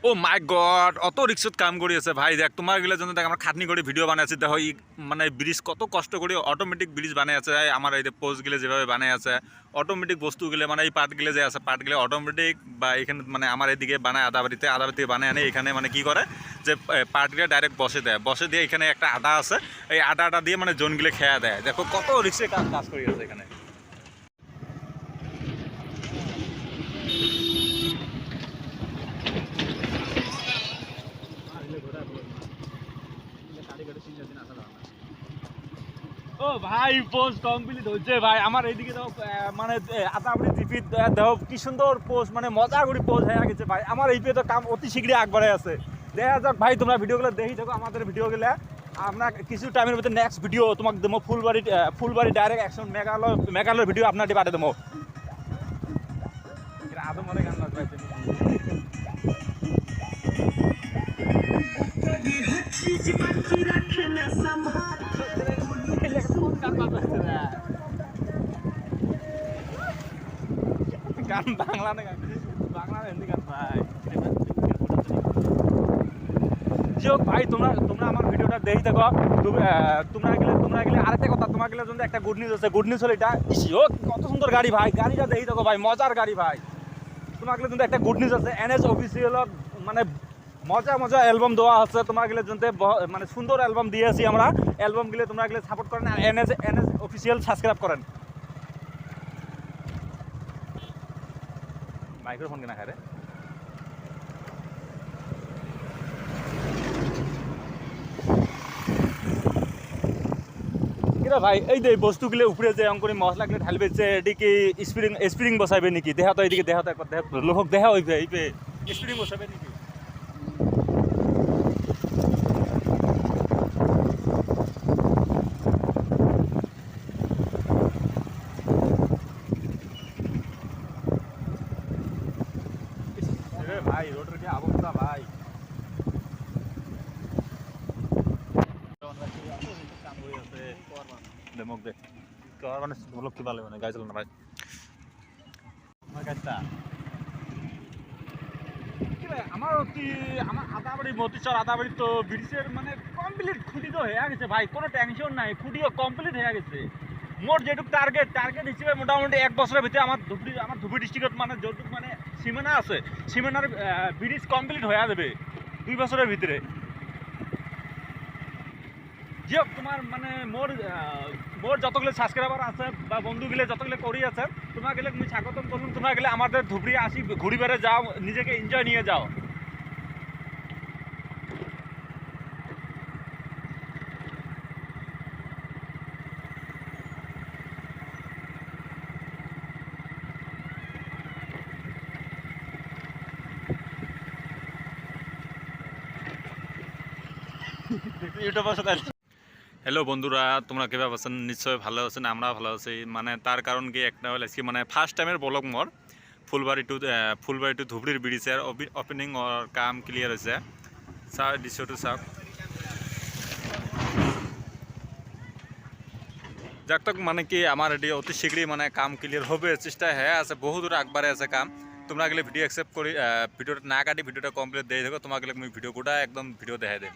ও মাই god, অত রিক্সত কাম কৰি আছে ভাই। দেখ তোমার গেলে জন্য দেখ আমার খাটনি করে ভিডিও বানাই আছে। দেখো ই মানে ব্রিজ কত কষ্ট করে অটোমেটিক ব্রিজ বানাই আছে। আমার এই যে পোস্ট গেলে যেভাবে বানাই আছে অটোমেটিক বস্তু গেলে মানে এই পার্ট গেলে যে আছে পার্ট গেলে অটোমেটিক বা এখানে মানে আমার এদিকে বানায় আদাবাড়িতে বানায় আনে এখানে মানে কি করে যে পার্ট গেলে ডাইরেক্ট বসে দিয়ে এখানে একটা আটা আছে, এই আটা দিয়ে মানে জোন গেলে খেয়া দেয়। দেখো কত রিক্সে কাজ করি আছে এখানে। ও ভাই পোস্ট কমপ্লিট হচ্ছে ভাই। আমার এইদিকে দেখো মানে আতাবড়ি জিপি দেখো কি সুন্দর পোস্ট মানে মজা করে পোস্ট হয়ে গেছে ভাই। আমার এই তো কাম অতি শীঘ্রই আগবাড়ে আছে। দেখা যাক ভাই, তোমরা ভিডিওগুলো দেখি থাকো আমাদের ভিডিওগুলো। আমরা কিছু টাইমের মধ্যে নেক্সট ভিডিও তোমাকে দেবো Phulbari direct action Meghalaya video আপনার পাঠিয়ে দেবো। আদম মনে গান পাইছে গান বাংলা না বাংলা হিন্দি গান ভাই। যোগ ভাই তোমরা আমার ভিডিওটা দেখি থাকো। তোমরা গেলে আরেকটা কথা, তোমার গেলে যদি একটা গুড নিউজ আছে। গুড নিউজ হলো এটা কত সুন্দর গাড়ি ভাই। গাড়িটা দেখি থাকো ভাই, মজার গাড়ি ভাই। তোমার গেলে কিন্তু একটা গুড নিউজ আছে। NS অফিসিয়াল মানে মজা অ্যালবাম দেওয়া হচ্ছে। তোমার গেলে যদি মানে সুন্দর অ্যালবাম দিয়েছি আমরা। অ্যালবাম গেলে তোমরা গেলে সাপোর্ট করেন আর NS অফিসিয়াল সাবস্ক্রাইব করেন। মাইক্রোফোন কেনা খায় রে ভাই। এই যে বস্তুগুলো উপরে যে অঙ্করি মশলাগুলো ঢালবে যে এদিকে স্প্রিং বসাইবে নাকি? দেখা তো এইদিকে দেখা তো লোক দেখা হইবে এইবে স্প্রিং বসাবে নাকি? ভাই রোডের কি অবস্থা ভাই। কি ভালো মানে গাড়ি চালানো ভাই। আমার গাড়িটা আমার আদাবাড়ি মতিচর আদাবাড়ি তো ব্রিজের মানে কমপ্লিট খুঁটি তো হয়ে গেছে ভাই। কোনো টেনশন নাই, খুঁটিও কমপ্লিট হয়ে গেছে। মোট যেটুক টার্গেট হিসেবে মোটামুটি 1 বছরের ভিতরে আমার ধুবড়ি ডিস্ট্রিক্টত মানে যতটুক মানে সীমানা আছে সীমানার ব্রিজ কমপ্লিট হয়ে যাবে 2 বছরের ভিতরে। যে তোমার মানে মোর যতগুলো সাবস্ক্রাইবার আছে বা বন্ধুগুলো যতগুলো করি আছে তোমার গেলে তুমি স্বাগতম করুন। তোমরা গেলে আমাদের ধুবড়ি আসি ঘুরি বেড়ে যাও, নিজেকে এনজয় নিয়ে যাও। হ্যালো বন্ধুরা, তোমরা কীভাবে আছেন? নিশ্চয়ই ভালো আছেন, আমরা ভালো আছি। মানে তার কারণ কি একটা হল আজকে মানে ফার্স্ট টাইমের ব্লগ মোর ফুলবাড়ি টু ধুবড়ির ব্রিজের ওপেনিং ওর কাম ক্লিয়ার হয়েছে। চাও দৃশ্যটো চাওক। যাক তক মানে কি আমার এটি অতি শীঘ্রই মানে কাম ক্লিয়ার হবে, চেষ্টা হয়ে আছে, বহু দূর আগবাড়ে আছে কাম। তোমরা গেলে ভিডিও অ্যাকসেপ্ট করি ভিডিওটা না কাটি ভিডিওটা কমপ্লিট দিয়ে থাকো। তোমাকে ভিডিও গোটা একদম ভিডিও দেখাই দেব।